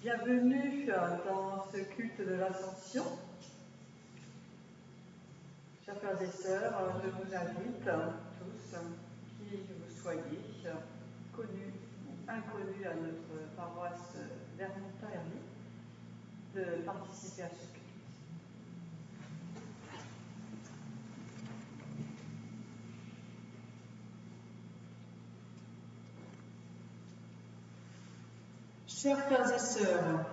Bienvenue dans ce culte de l'Ascension. Chers frères et sœurs, je vous invite tous, qui vous soyez, connus ou inconnus à notre paroisse Vernon-Taverny, de participer à ce culte. Chers frères et sœurs,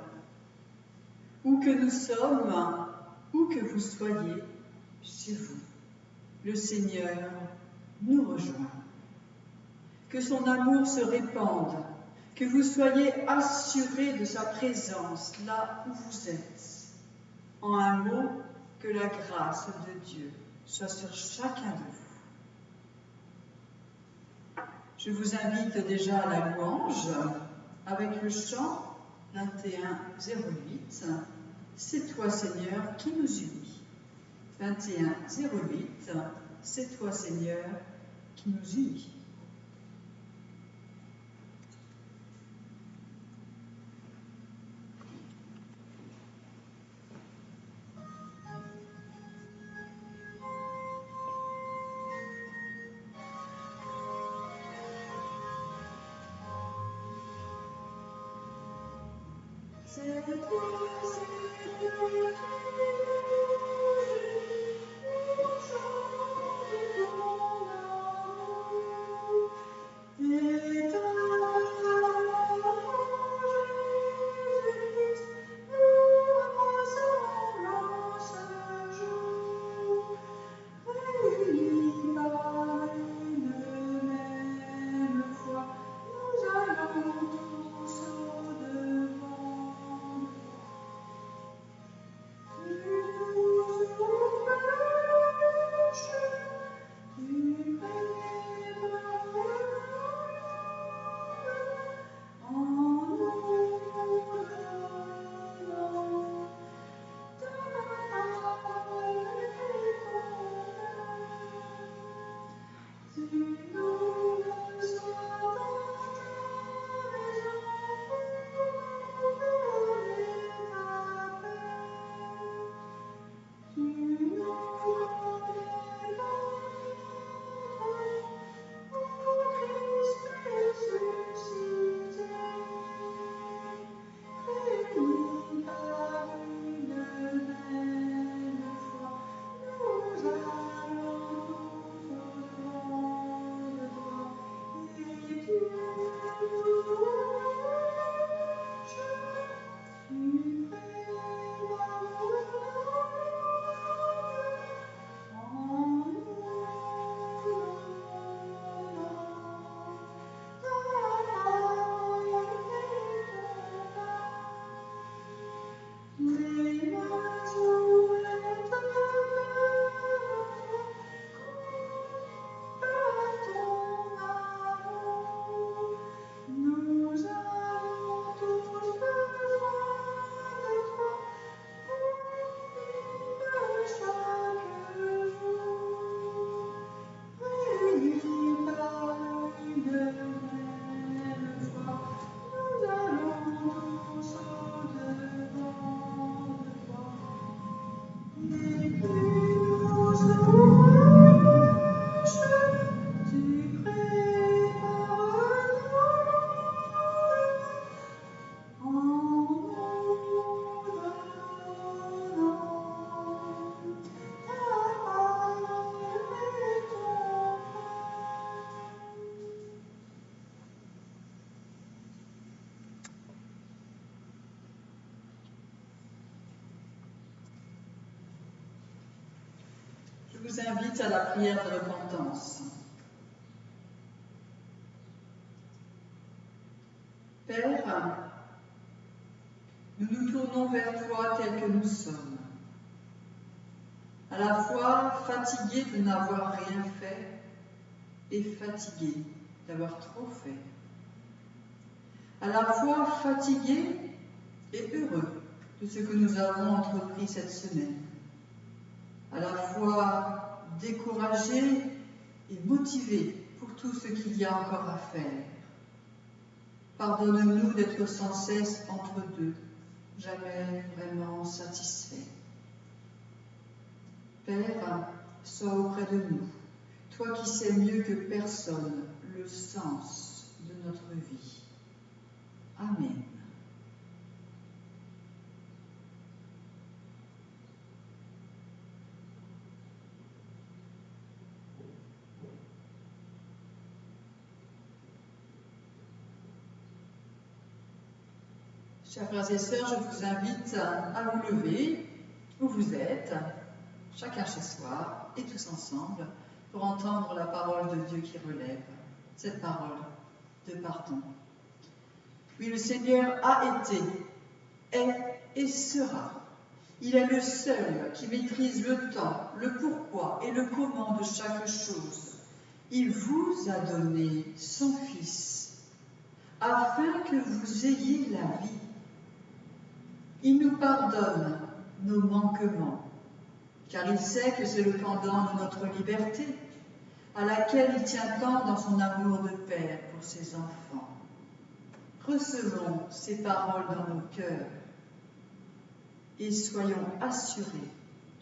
où que nous sommes, où que vous soyez, chez vous, le Seigneur nous rejoint. Que son amour se répande, que vous soyez assurés de sa présence là où vous êtes. En un mot, que la grâce de Dieu soit sur chacun de vous. Je vous invite déjà à la louange avec le chant 2108. C'est toi Seigneur qui nous unis. 2108, c'est toi Seigneur qui nous unis. C'est toi, Seigneur, nous chantons ton amour, et ta Jésus-Christ, nous rassemblons ce jour, réunis par une même foi, nous allons tous au-devant. Je vous invite à la prière de repentance. Père, nous nous tournons vers toi tel que nous sommes, à la fois fatigués de n'avoir rien fait et fatigués d'avoir trop fait, à la fois fatigués et heureux de ce que nous avons entrepris cette semaine, à la fois découragés et motivés pour tout ce qu'il y a encore à faire. Pardonne-nous d'être sans cesse entre deux, jamais vraiment satisfaits. Père, sois auprès de nous, toi qui sais mieux que personne le sens de notre vie. Amen. Chers frères et sœurs, je vous invite à vous lever où vous êtes, chacun chez soi et tous ensemble, pour entendre la parole de Dieu qui relève, cette parole de pardon. Oui, le Seigneur a été, est et sera. Il est le seul qui maîtrise le temps, le pourquoi et le comment de chaque chose. Il vous a donné son Fils, afin que vous ayez la vie. Il nous pardonne nos manquements, car il sait que c'est le pendant de notre liberté, à laquelle il tient tant dans son amour de Père pour ses enfants. Recevons ces paroles dans nos cœurs et soyons assurés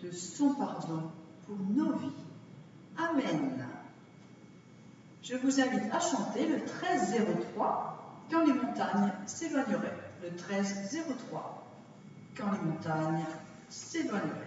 de son pardon pour nos vies. Amen. Je vous invite à chanter le 1303, quand les montagnes s'éloigneraient. Le 1303. Quand les montagnes s'éloigneraient.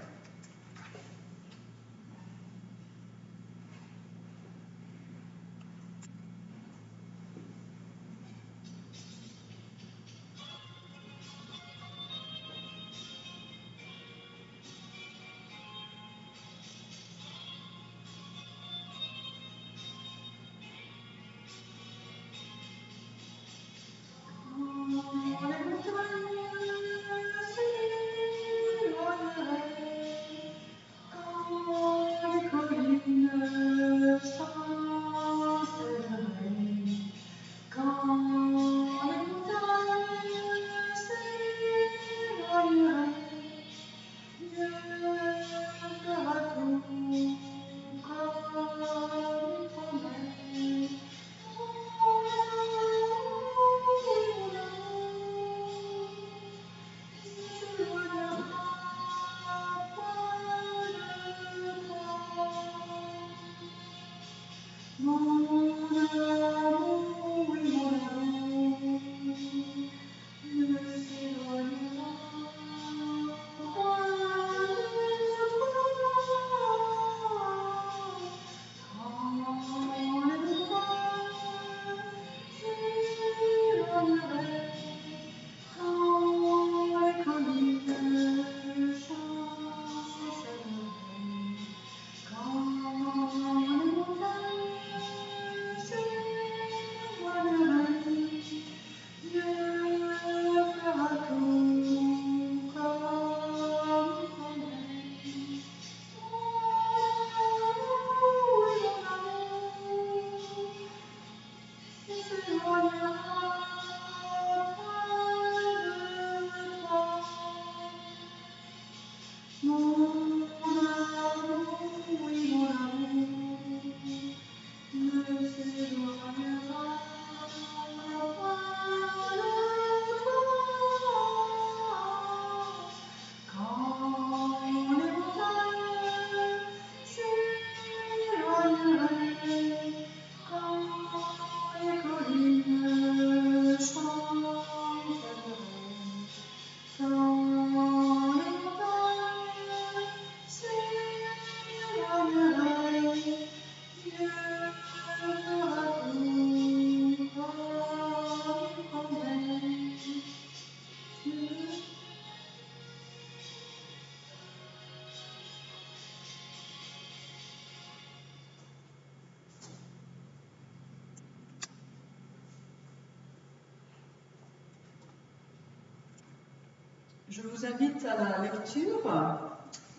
Je vous invite à la lecture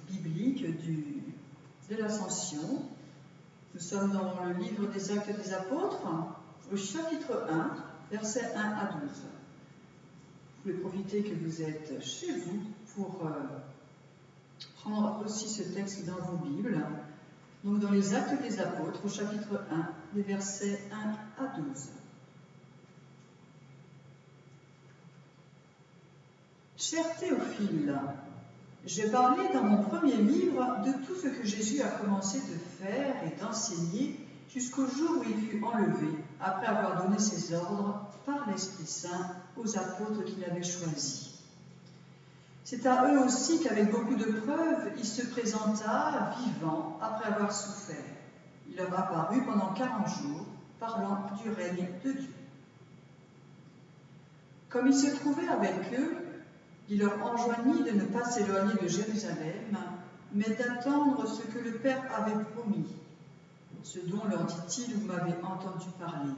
biblique de l'Ascension. Nous sommes dans le livre des Actes des Apôtres, au chapitre 1, versets 1 à 12. Vous pouvez profiter que vous êtes chez vous pour prendre aussi ce texte dans vos Bibles. Donc dans les Actes des Apôtres, au chapitre 1, des versets 1 à 12. Cher Théophile, j'ai parlé dans mon premier livre de tout ce que Jésus a commencé de faire et d'enseigner jusqu'au jour où il fut enlevé, après avoir donné ses ordres par l'Esprit Saint aux apôtres qu'il avait choisis. C'est à eux aussi qu'avec beaucoup de preuves, il se présenta vivant après avoir souffert. Il leur apparut pendant 40 jours, parlant du règne de Dieu. Comme il se trouvait avec eux, il leur enjoignit de ne pas s'éloigner de Jérusalem, mais d'attendre ce que le Père avait promis. Ce dont leur dit-il, vous m'avez entendu parler.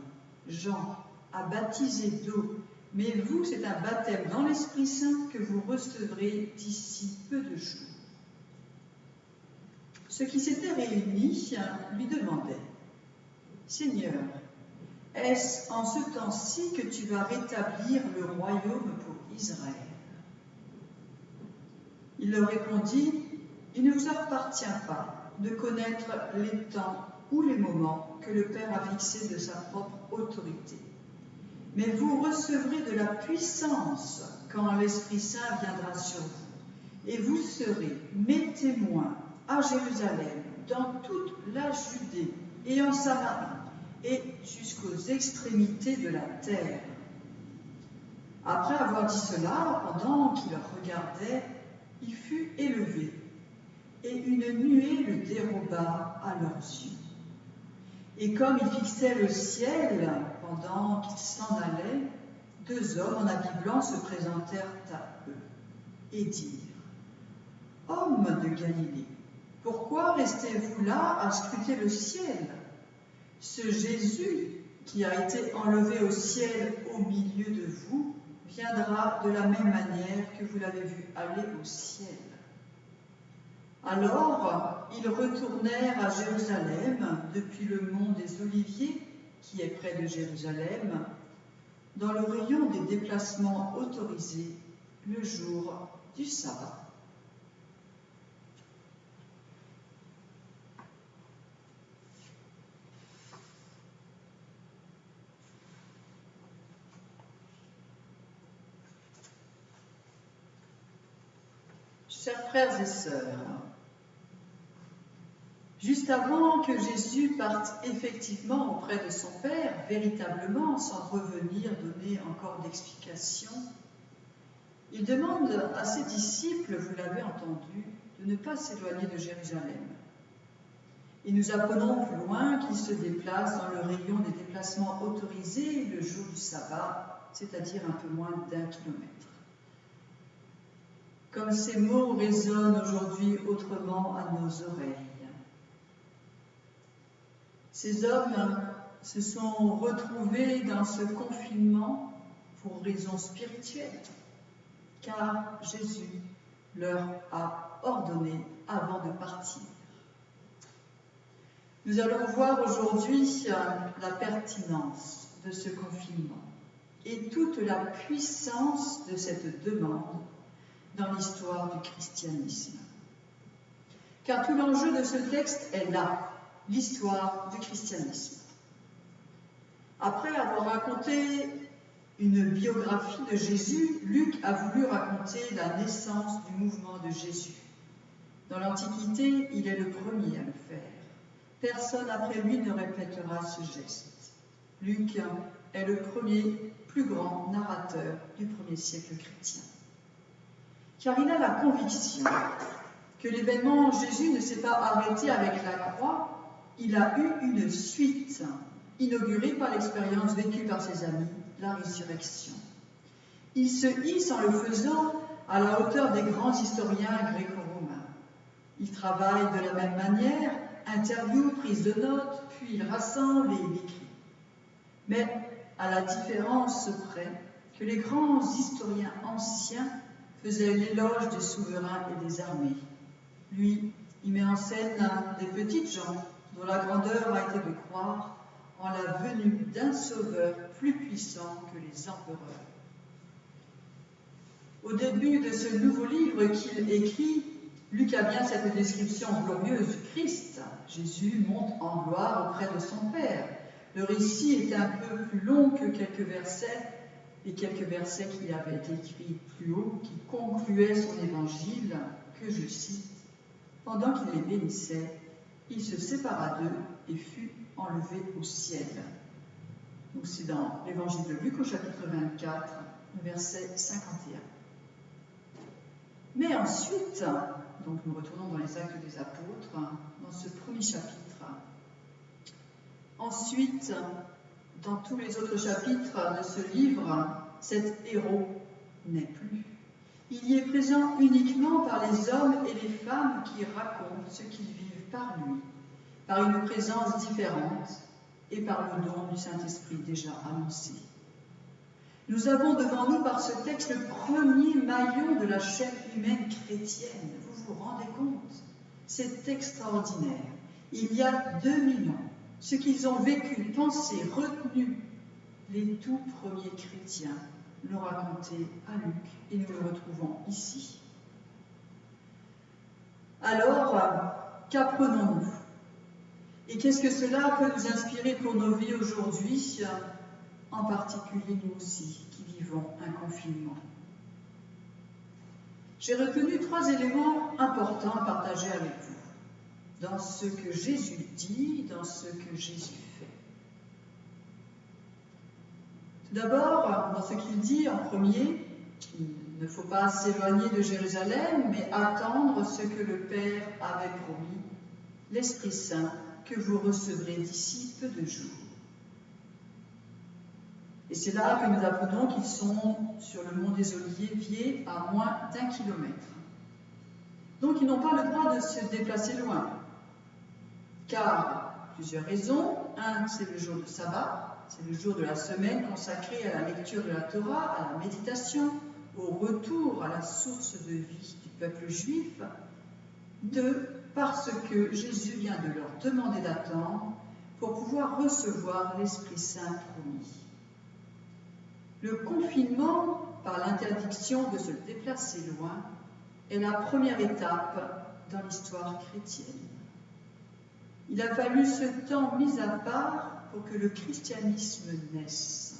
Jean a baptisé d'eau, mais vous, c'est un baptême dans l'Esprit Saint que vous recevrez d'ici peu de jours. Ceux qui s'étaient réunis lui demandaient, Seigneur, est-ce en ce temps-ci que tu vas rétablir le royaume pour Israël? Il leur répondit, il ne vous appartient pas de connaître les temps ou les moments que le Père a fixés de sa propre autorité. Mais vous recevrez de la puissance quand l'Esprit Saint viendra sur vous. Et vous serez mes témoins à Jérusalem, dans toute la Judée et en Samarie, et jusqu'aux extrémités de la terre. Après avoir dit cela, pendant qu'il regardait, il fut élevé, et une nuée le déroba à leurs yeux. Et comme il fixait le ciel pendant qu'il s'en allait, 2 hommes en habit blanc se présentèrent à eux et dirent, « Hommes de Galilée, pourquoi restez-vous là à scruter le ciel? Ce Jésus qui a été enlevé au ciel au milieu de vous viendra de la même manière que vous l'avez vu aller au ciel. » Alors, ils retournèrent à Jérusalem depuis le mont des Oliviers, qui est près de Jérusalem, dans le rayon des déplacements autorisés le jour du sabbat. Chers frères et sœurs, juste avant que Jésus parte effectivement auprès de son Père, véritablement, sans revenir donner encore d'explications, il demande à ses disciples, vous l'avez entendu, de ne pas s'éloigner de Jérusalem. Et nous apprenons plus loin qu'il se déplace dans le rayon des déplacements autorisés le jour du sabbat, c'est-à-dire un peu moins d'1 kilomètre. Comme ces mots résonnent aujourd'hui autrement à nos oreilles. Ces hommes se sont retrouvés dans ce confinement pour raisons spirituelles, car Jésus leur a ordonné avant de partir. Nous allons voir aujourd'hui la pertinence de ce confinement et toute la puissance de cette demande dans l'histoire du christianisme. Car tout l'enjeu de ce texte est là, l'histoire du christianisme. Après avoir raconté une biographie de Jésus, Luc a voulu raconter la naissance du mouvement de Jésus. Dans l'Antiquité, il est le premier à le faire. Personne après lui ne répétera ce geste. Luc est le premier plus grand narrateur du premier siècle chrétien. Car il a la conviction que l'événement Jésus ne s'est pas arrêté avec la croix, il a eu une suite, inaugurée par l'expérience vécue par ses amis, la résurrection. Il se hisse en le faisant à la hauteur des grands historiens gréco-romains. Il travaille de la même manière, interview, prise de notes, puis il rassemble et il écrit. Mais à la différence près que les grands historiens anciens faisait l'éloge des souverains et des armées. Lui, il met en scène des petites gens dont la grandeur a été de croire en la venue d'un sauveur plus puissant que les empereurs. Au début de ce nouveau livre qu'il écrit, Luc a bien cette description glorieuse du Christ. Jésus monte en gloire auprès de son Père. Le récit est un peu plus long que quelques versets, les quelques versets qui avaient été écrits plus haut, qui concluaient son évangile, que je cite, « Pendant qu'il les bénissait, il se sépara d'eux et fut enlevé au ciel. » Donc c'est dans l'évangile de Luc au chapitre 24, verset 51. Mais ensuite, donc nous retournons dans les Actes des Apôtres, dans ce premier chapitre. Ensuite, dans tous les autres chapitres de ce livre, cet héros n'est plus. Il y est présent uniquement par les hommes et les femmes qui racontent ce qu'ils vivent par lui, par une présence différente et par le don du Saint-Esprit déjà annoncé. Nous avons devant nous par ce texte le premier maillon de la chaîne humaine chrétienne. Vous vous rendez compte? C'est extraordinaire. Il y a 2000 ans, ce qu'ils ont vécu, pensé, retenu, les tout premiers chrétiens l'ont raconté à Luc et nous le retrouvons ici. Alors, qu'apprenons-nous? Et qu'est-ce que cela peut nous inspirer pour nos vies aujourd'hui, en particulier nous aussi qui vivons un confinement? J'ai retenu 3 éléments importants à partager avec vous dans ce que Jésus dit, dans ce que Jésus fait. Tout d'abord, dans ce qu'il dit en premier, il ne faut pas s'éloigner de Jérusalem, mais attendre ce que le Père avait promis, l'Esprit Saint, que vous recevrez d'ici peu de jours. Et c'est là que nous apprenons qu'ils sont sur le mont des Oliviers, à moins d'1 kilomètre. Donc ils n'ont pas le droit de se déplacer loin, car plusieurs raisons. Un, c'est le jour de sabbat, c'est le jour de la semaine consacré à la lecture de la Torah, à la méditation, au retour à la source de vie du peuple juif. 2, parce que Jésus vient de leur demander d'attendre pour pouvoir recevoir l'Esprit Saint promis. Le confinement, par l'interdiction de se déplacer loin, est la première étape dans l'histoire chrétienne. Il a fallu ce temps mis à part pour que le christianisme naisse.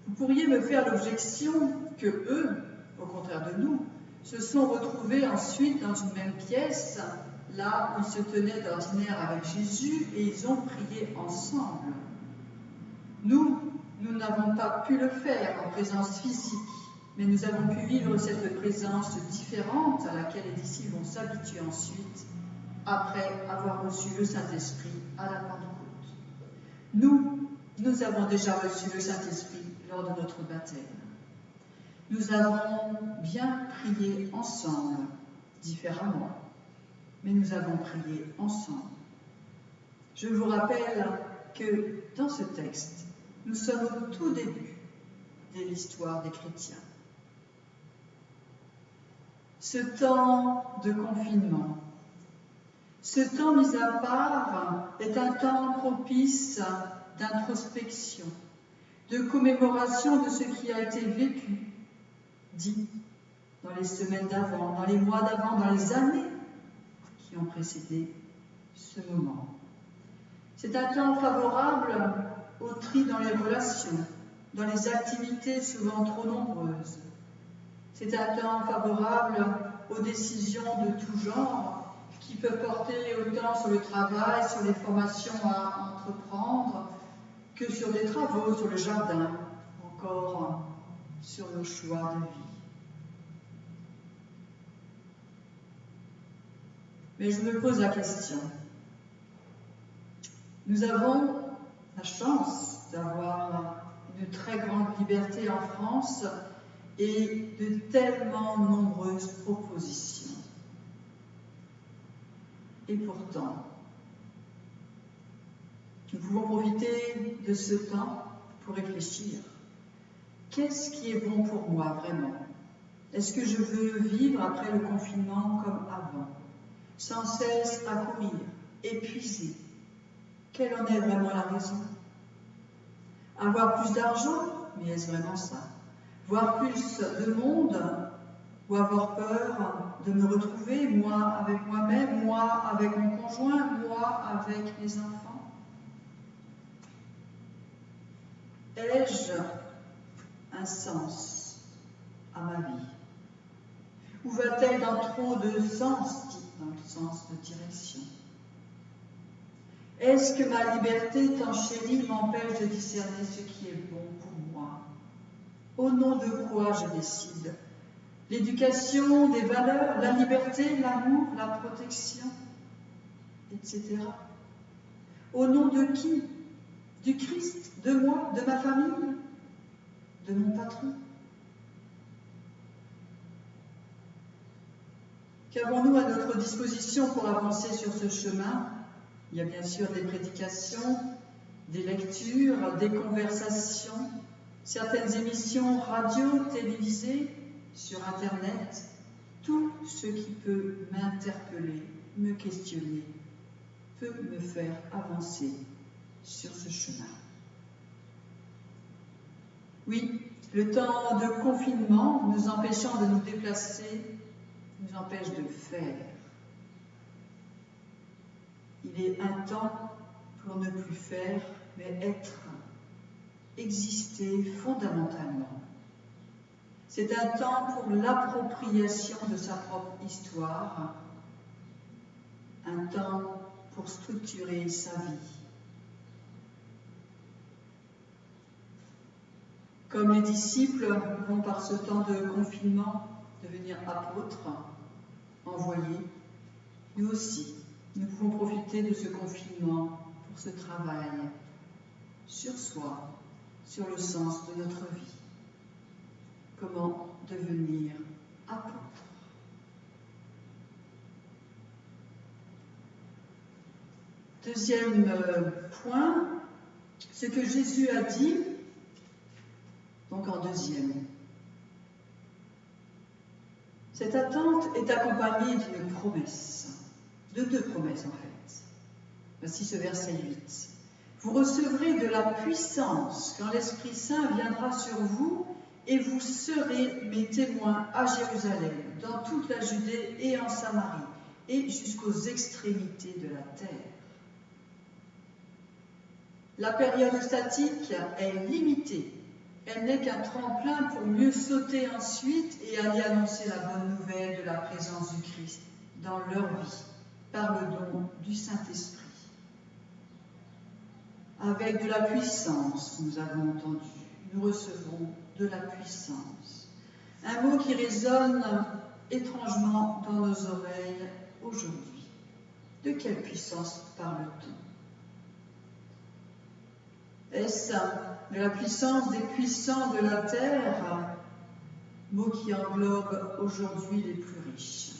Vous pourriez me faire l'objection que eux, au contraire de nous, se sont retrouvés ensuite dans une même pièce, là où ils se tenaient d'ordinaire avec Jésus, et ils ont prié ensemble. Nous n'avons pas pu le faire en présence physique, mais nous avons pu vivre cette présence différente à laquelle les disciples vont s'habituer ensuite, après avoir reçu le Saint-Esprit à la Pentecôte. Nous avons déjà reçu le Saint-Esprit lors de notre baptême. Nous avons bien prié ensemble, différemment, mais nous avons prié ensemble. Je vous rappelle que dans ce texte, nous sommes au tout début de l'histoire des chrétiens. Ce temps de confinement, ce temps mis à part est un temps propice d'introspection, de commémoration de ce qui a été vécu, dit dans les semaines d'avant, dans les mois d'avant, dans les années qui ont précédé ce moment. C'est un temps favorable au tri dans les relations, dans les activités souvent trop nombreuses. C'est un temps favorable aux décisions de tout genre qui peuvent porter autant sur le travail, sur les formations à entreprendre, que sur des travaux, sur le jardin, encore sur nos choix de vie. Mais je me pose la question. Nous avons la chance d'avoir une très grande liberté en France et de tellement nombreuses propositions. Et pourtant, nous pouvons profiter de ce temps pour réfléchir. Qu'est-ce qui est bon pour moi vraiment? Est-ce que je veux vivre après le confinement comme avant, sans cesse à courir, épuisé? Quelle en est vraiment la raison? Avoir plus d'argent, mais est-ce vraiment ça? Voir plus de monde, ou avoir peur de me retrouver, moi avec moi-même, moi avec mon conjoint, moi avec mes enfants? Ai-je un sens à ma vie? Ou va-t-elle dans trop de sens, dit dans le sens de direction? Est-ce que ma liberté tant chérie m'empêche de discerner ce qui est bon pour moi? Au nom de quoi je décide? L'éducation, des valeurs, la liberté, l'amour, la protection, etc. Au nom de qui? Du Christ, de moi, de ma famille, de mon patron? Qu'avons-nous à notre disposition pour avancer sur ce chemin? Il y a bien sûr des prédications, des lectures, des conversations, certaines émissions radio, télévisées, sur Internet, tout ce qui peut m'interpeller, me questionner, peut me faire avancer sur ce chemin. Oui, le temps de confinement nous empêchant de nous déplacer, nous empêche de faire. Il est un temps pour ne plus faire, mais être, exister fondamentalement. C'est un temps pour l'appropriation de sa propre histoire, un temps pour structurer sa vie. Comme les disciples vont par ce temps de confinement devenir apôtres, envoyés, nous aussi, nous pouvons profiter de ce confinement pour ce travail sur soi, sur le sens de notre vie. Comment devenir apôtre? Deuxième point, ce que Jésus a dit, donc en deuxième. Cette attente est accompagnée d'une promesse, de deux promesses en fait. Voici ce verset 8. Vous recevrez de la puissance quand l'Esprit Saint viendra sur vous et vous serez mes témoins à Jérusalem, dans toute la Judée et en Samarie, et jusqu'aux extrémités de la terre. La période statique est limitée. Elle n'est qu'un tremplin pour mieux sauter ensuite et aller annoncer la bonne nouvelle de la présence du Christ dans leur vie, par le don du Saint-Esprit. Avec de la puissance, nous avons entendu, nous recevons de la puissance. Un mot qui résonne étrangement dans nos oreilles aujourd'hui. De quelle puissance parle-t-on? Est-ce de la puissance des puissants de la terre, mot qui englobe aujourd'hui les plus riches,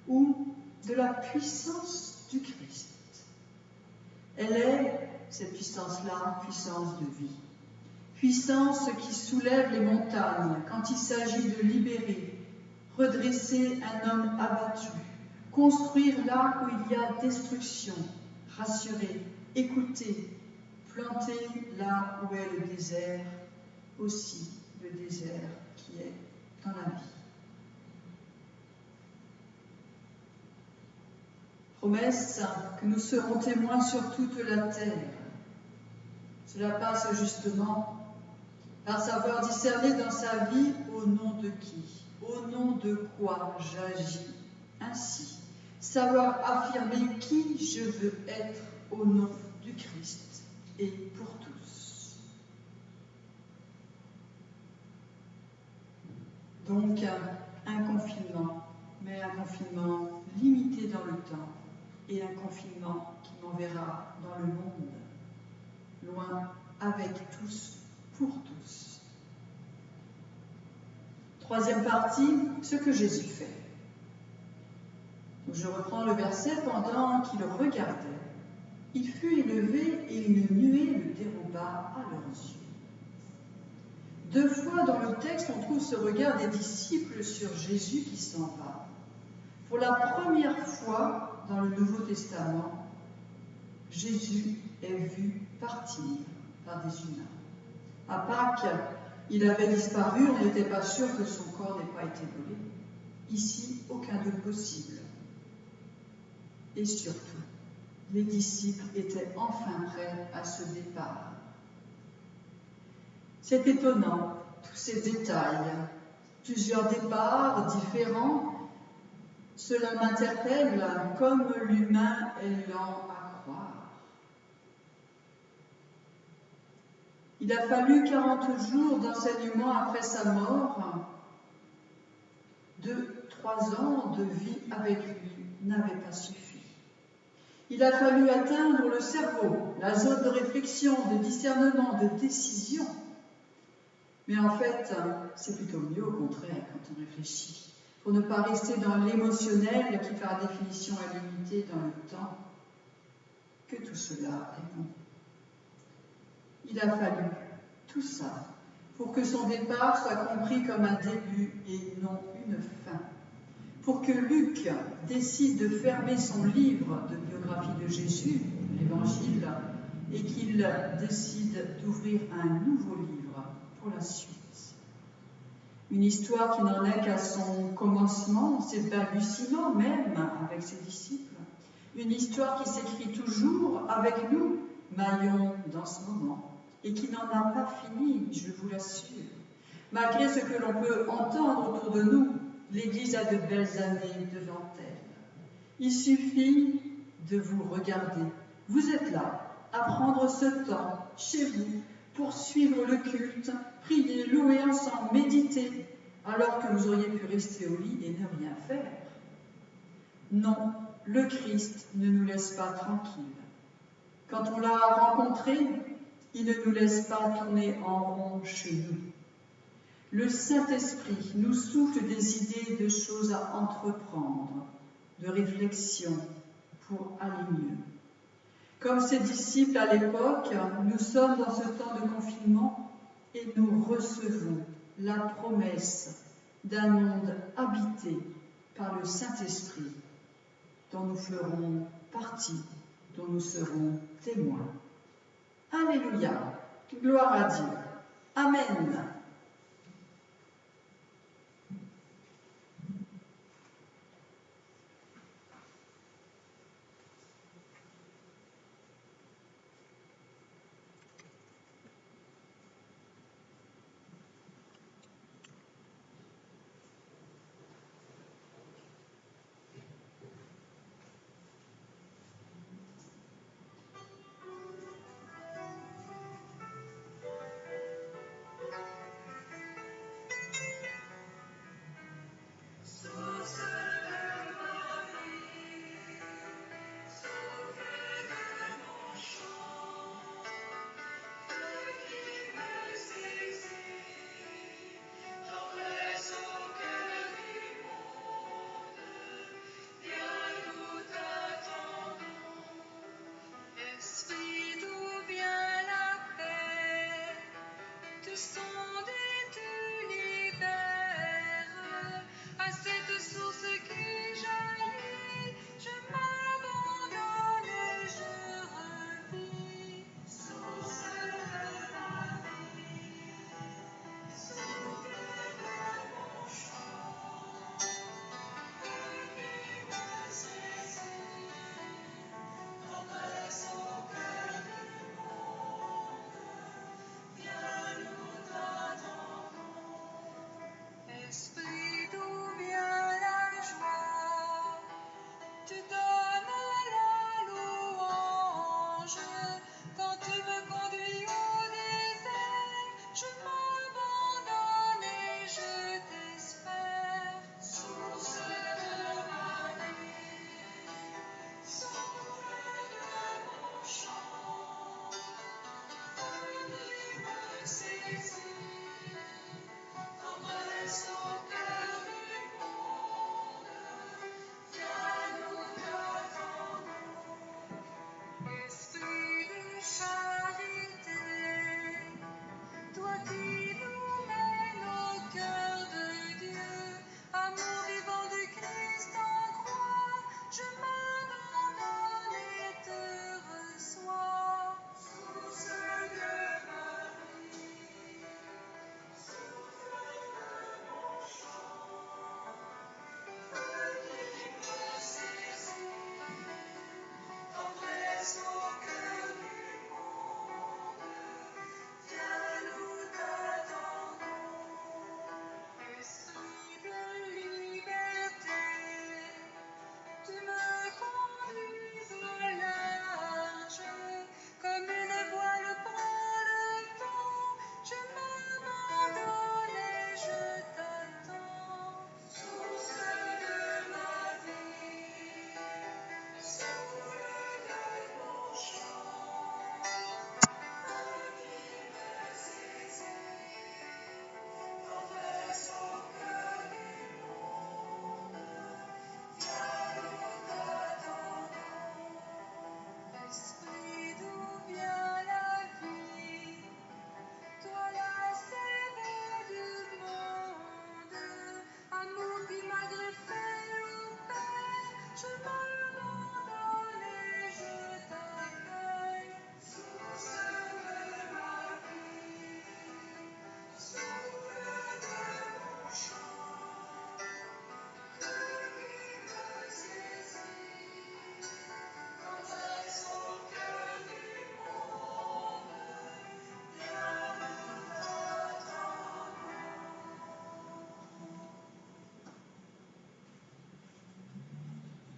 ou de la puissance du Christ? Elle est, cette puissance-là, puissance de vie. Puissance qui soulève les montagnes quand il s'agit de libérer, redresser un homme abattu, construire là où il y a destruction, rassurer, écouter, planter là où est le désert, aussi le désert qui est dans la vie. Promesse que nous serons témoins sur toute la terre. Cela passe justement par savoir discerner dans sa vie au nom de qui, au nom de quoi j'agis ainsi. Savoir affirmer qui je veux être au nom du Christ et pour tous. Donc un confinement, mais un confinement limité dans le temps et un confinement qui m'enverra dans le monde, loin, avec tous, pour tous. Troisième partie, ce que Jésus fait. Donc je reprends le verset. Pendant qu'il regardait, il fut élevé et une nuée le déroba à leurs yeux. Deux fois dans le texte, on trouve ce regard des disciples sur Jésus qui s'en va. Pour la première fois dans le Nouveau Testament, Jésus est vu partir par des humains. À Pâques, il avait disparu, on n'était pas sûr que son corps n'ait pas été volé. Ici, aucun doute possible. Et surtout, les disciples étaient enfin prêts à ce départ. C'est étonnant, tous ces détails, plusieurs départs différents. Cela m'interpelle comme l'humain est lent à croire. Il a fallu 40 jours d'enseignement après sa mort. 2-3 ans de vie avec lui n'avaient pas suffi. Il a fallu atteindre le cerveau, la zone de réflexion, de discernement, de décision. Mais en fait, c'est plutôt mieux au contraire quand on réfléchit, pour ne pas rester dans l'émotionnel qui par définition est limité dans le temps, que tout cela est bon. Il a fallu tout ça pour que son départ soit compris comme un début et non une fin. Pour que Luc décide de fermer son livre de biographie de Jésus, l'Évangile, et qu'il décide d'ouvrir un nouveau livre pour la suite. Une histoire qui n'en est qu'à son commencement, ses balbutiements même avec ses disciples. Une histoire qui s'écrit toujours avec nous, maillons dans ce moment, et qui n'en a pas fini, je vous l'assure. Malgré ce que l'on peut entendre autour de nous, l'Église a de belles années devant elle. Il suffit de vous regarder. Vous êtes là, à prendre ce temps chez vous pour suivre le culte, prier, louer ensemble, méditer, alors que vous auriez pu rester au lit et ne rien faire. Non, le Christ ne nous laisse pas tranquilles. Quand on l'a rencontré, il ne nous laisse pas tourner en rond chez nous. Le Saint-Esprit nous souffle des idées de choses à entreprendre, de réflexion pour aller mieux. Comme ses disciples à l'époque, nous sommes dans ce temps de confinement et nous recevons la promesse d'un monde habité par le Saint-Esprit, dont nous ferons partie, dont nous serons témoins. Alléluia, gloire à Dieu. Amen.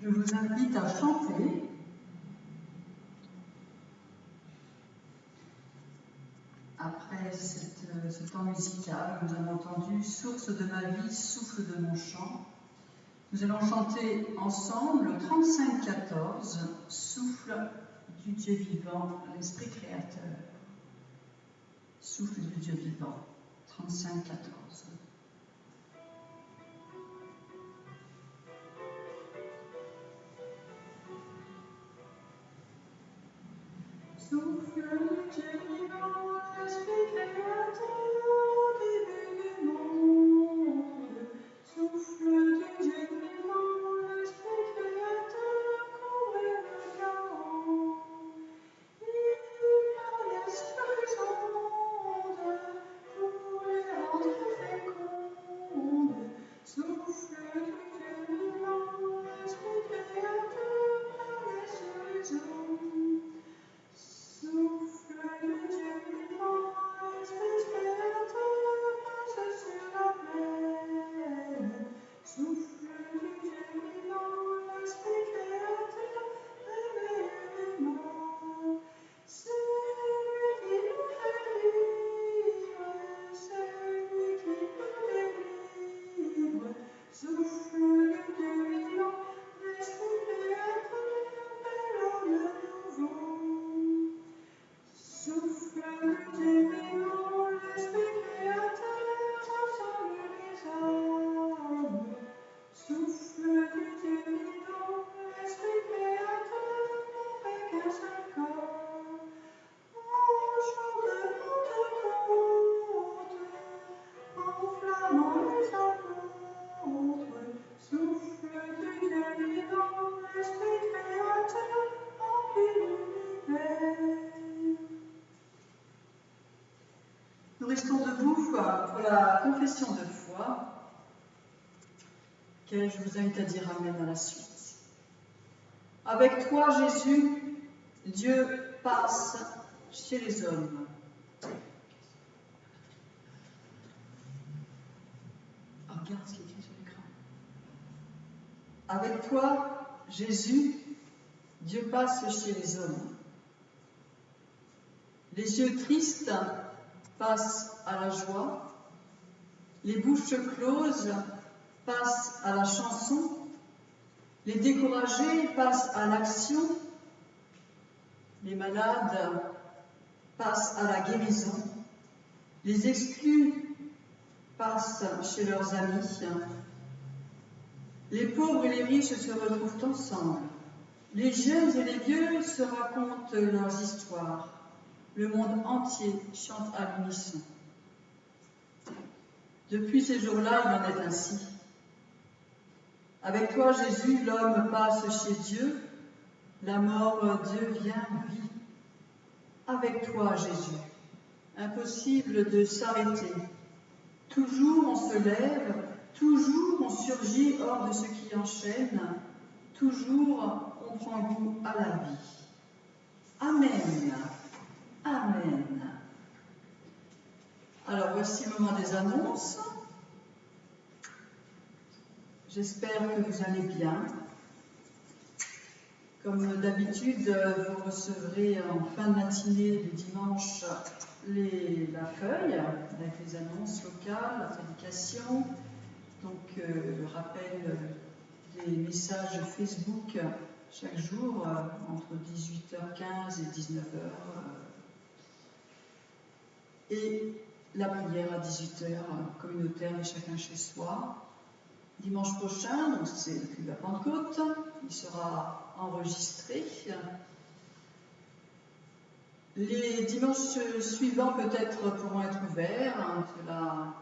Je vous invite à chanter. Après ce temps musical, nous avons entendu « Source de ma vie, souffle de mon chant ». Nous allons chanter ensemble le 35-14, « Souffle du Dieu vivant, l'Esprit créateur ». Souffle du Dieu vivant, 35-14. Souffle du Dieu vivant, l'Esprit créateur, début du monde. Souffle du Dieu vivant, l'Esprit créateur, couvre le chaos. Il par l'Esprit sonde, pour les rendre fécondes. Souffle du Dieu vivant, l'Esprit créateur, par les horizons. Souffle du Dieu vivant, l'Esprit créateur passe sur la plaine. Souffle du Dieu vivant, l'Esprit créateur réveille les morts. C'est lui qui nous fait vivre, c'est lui qui nous délivre. Souffle du Dieu vivant, l'Esprit créateur appelle le nouveau. Souffle du Dieu vivant, l'Esprit créateur rassemble les âmes. Souffle du Dieu vivant, l'Esprit créateur n'en fait qu'un seul corps. En jour de Pentecôte, enflammant les apôtres. Souffle du Dieu vivant, l'Esprit créateur emplit l'univers. Nous restons debout pour la confession de foi, que je vous invite à dire Amen à la suite. Avec toi, Jésus, Dieu passe chez les hommes. Regarde ce qui est écrit sur l'écran. Avec toi, Jésus, Dieu passe chez les hommes. Les yeux tristes passent à la joie, les bouches closes passent à la chanson, les découragés passent à l'action, les malades passent à la guérison, les exclus passent chez leurs amis, les pauvres et les riches se retrouvent ensemble, les jeunes et les vieux se racontent leurs histoires. Le monde entier chante à l'unisson. Depuis ces jours-là, il en est ainsi. Avec toi, Jésus, l'homme passe chez Dieu, la mort devient vie. Avec toi, Jésus, impossible de s'arrêter. Toujours on se lève, toujours on surgit hors de ce qui enchaîne, toujours on prend goût à la vie. Amen. Amen. Alors, voici le moment des annonces. J'espère que vous allez bien. Comme d'habitude, vous recevrez en fin de matinée du dimanche la feuille avec les annonces locales, la prédication, donc le rappel des messages Facebook chaque jour entre 18h15 et 19h. Et la prière à 18h communautaire et chacun chez soi. Dimanche prochain, donc c'est le culte de la Pentecôte, il sera enregistré. Les dimanches suivants peut-être pourront être ouverts, cela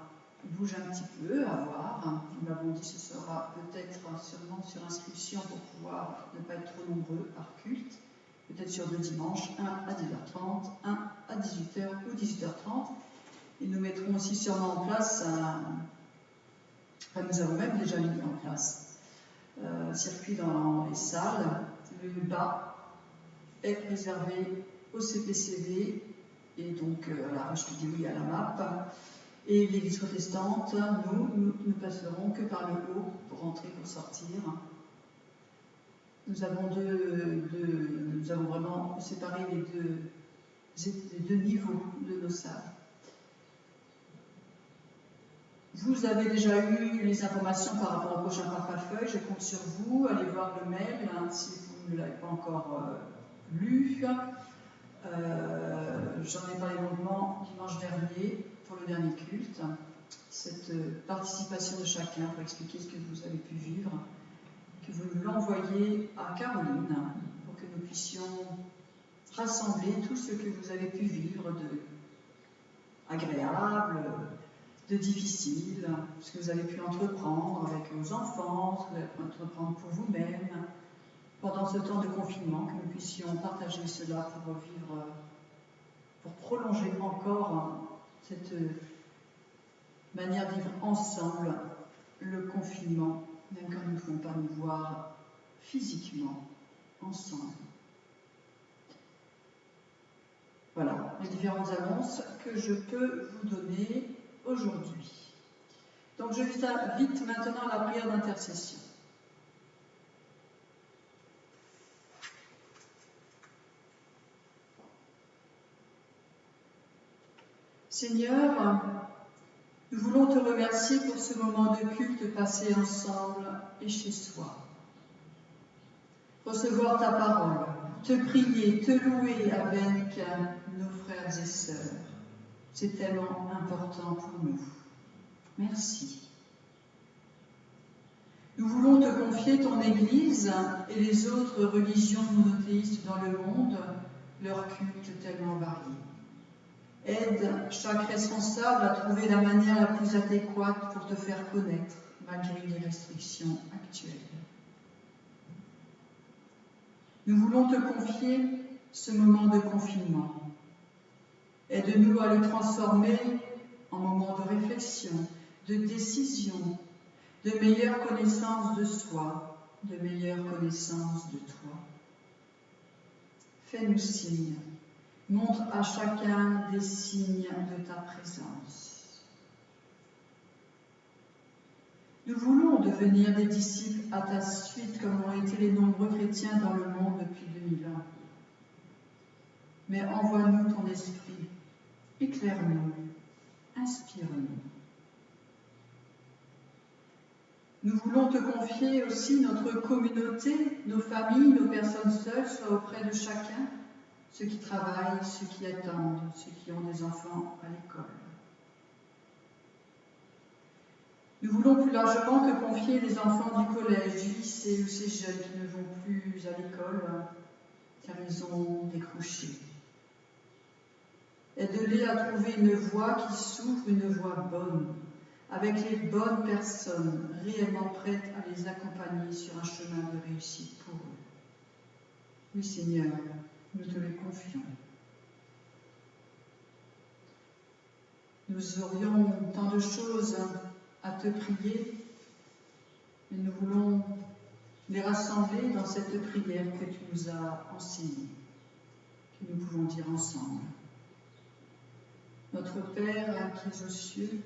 bouge un petit peu, à voir. Nous l'avons dit, ce sera peut-être sûrement sur inscription pour pouvoir ne pas être trop nombreux par culte. Peut-être sur 2 dimanches, un à 10h30, un à 18h ou 18h30. Et nous mettrons aussi sûrement en place nous avons même déjà mis en place un circuit dans les salles. Le bas est réservé au CPCV et donc à la Roche Pidioui à la MAP. Et l'Église protestante, nous passerons que par le haut pour entrer, pour sortir. nous avons vraiment séparé les deux niveaux de nos salles. Vous avez déjà eu les informations par rapport au prochain portefeuille. Je compte sur vous. Allez voir le mail si vous ne l'avez pas encore lu. J'en ai parlé longuement dimanche dernier pour le dernier culte. Cette participation de chacun pour expliquer ce que vous avez pu vivre, que vous nous l'envoyez à Caroline pour que nous puissions rassembler tout ce que vous avez pu vivre de agréable, de difficile, ce que vous avez pu entreprendre avec vos enfants, ce que vous avez pu entreprendre pour vous-même, pendant ce temps de confinement, que nous puissions partager cela pour vivre, pour prolonger encore cette manière de vivre ensemble le confinement, même quand nous ne pouvons pas nous voir physiquement ensemble. Voilà les différentes annonces que je peux vous donner aujourd'hui. Donc je vous invite maintenant à la prière d'intercession. Seigneur, nous voulons te remercier pour ce moment de culte passé ensemble et chez soi. Recevoir ta parole, te prier, te louer avec nos frères et sœurs. C'est tellement important pour nous. Merci. Nous voulons te confier ton Église et les autres religions monothéistes dans le monde, leurs cultes tellement variés. Aide chaque responsable à trouver la manière la plus adéquate pour te faire connaître, malgré les restrictions actuelles. Nous voulons te confier ce moment de confinement. Aide-nous à le transformer en moment de réflexion, de décision, de meilleure connaissance de soi, de meilleure connaissance de toi. Fais-nous signe, montre à chacun des signes de ta présence. Nous voulons devenir des disciples à ta suite, comme ont été les nombreux chrétiens dans le monde depuis 2000 ans. Mais envoie-nous ton esprit, éclaire-nous, inspire-nous. Nous voulons te confier aussi notre communauté, nos familles, nos personnes seules, soient auprès de chacun, ceux qui travaillent, ceux qui attendent, ceux qui ont des enfants à l'école. Nous voulons plus largement te confier les enfants du collège, du lycée ou ces jeunes qui ne vont plus à l'école car ils ont décroché. Aide-les à trouver une voie qui s'ouvre, une voie bonne, avec les bonnes personnes réellement prêtes à les accompagner sur un chemin de réussite pour eux. Oui, Seigneur, nous te les confions. Nous aurions tant de choses à te prier, mais nous voulons les rassembler dans cette prière que tu nous as enseignée, que nous pouvons dire ensemble. Notre Père qui es aux cieux,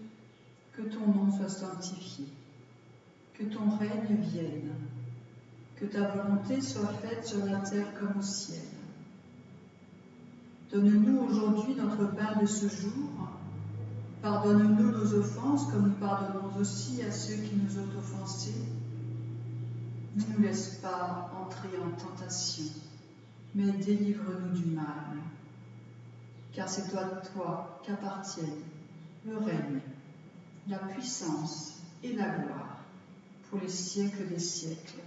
que ton nom soit sanctifié, que ton règne vienne, que ta volonté soit faite sur la terre comme au ciel. Donne-nous aujourd'hui notre pain de ce jour. Pardonne-nous nos offenses comme nous pardonnons aussi à ceux qui nous ont offensés. Ne nous laisse pas entrer en tentation, mais délivre-nous du mal. Car c'est à toi qu'appartiennent le règne, la puissance et la gloire pour les siècles des siècles.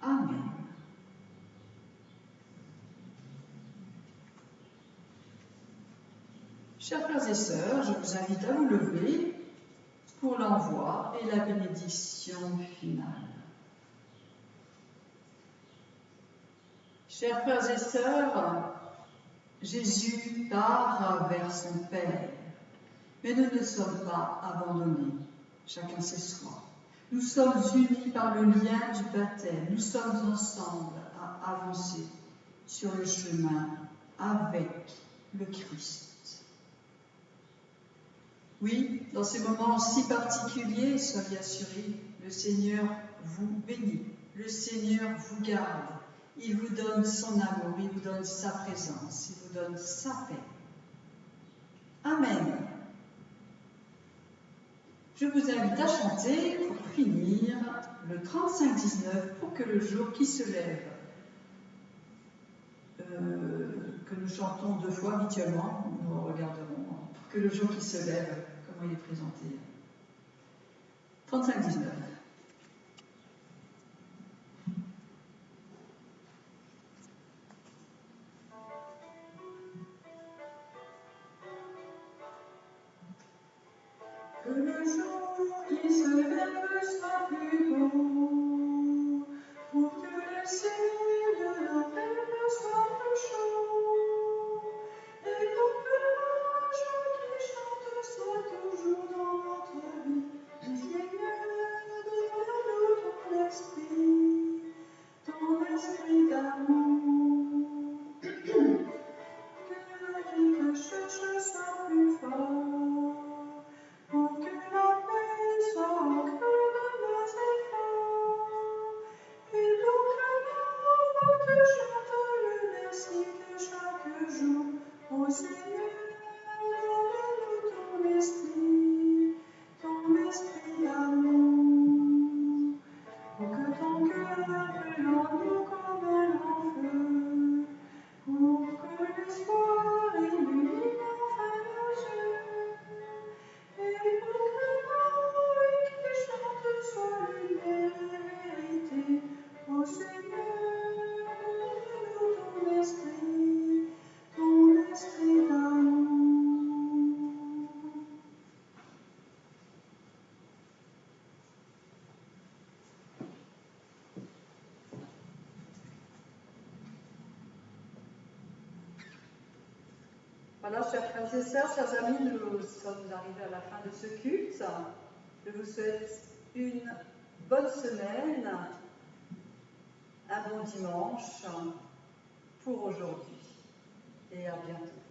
Amen. Chers frères et sœurs, je vous invite à vous lever pour l'envoi et la bénédiction finale. Chers frères et sœurs, Jésus part vers son Père, mais nous ne sommes pas abandonnés, chacun chez soi. Nous sommes unis par le lien du baptême, nous sommes ensemble à avancer sur le chemin avec le Christ. Oui, dans ces moments si particuliers, soyez assurés, le Seigneur vous bénit. le Seigneur vous garde. Il vous donne son amour, il vous donne sa présence, il vous donne sa paix. Amen. Je vous invite à chanter pour finir le 35-19 pour que le jour qui se lève, que nous chantons 2 fois habituellement, nous regarderons, pour que le jour qui se lève, comment il est présenté. 35-19. Que le jour qui se lève soit plus beau, pour que le ciel de la terre soit plus chaud, et pour que l'ange qui chante soit toujours dans notre vie. Seigneur, donne-nous ton esprit d'amour, que notre recherche soit plus fort. Pour que la paix soit au cœur de nos efforts, et pour que nos voix chantent le merci de chaque jour. Ô Seigneur, donne-nous ton esprit d'amour, pour que ton cœur brûle en nous comme un grand feu, pour que l'espoir illumine enfin nos yeux. Et pour que l'oreille qui chante soit lumière et vérité, ô Seigneur, donne-nous ton esprit d'amour. Voilà, chers frères et sœurs, chers amis, nous sommes arrivés à la fin de ce culte. Je vous souhaite une bonne semaine, un bon dimanche pour aujourd'hui et à bientôt.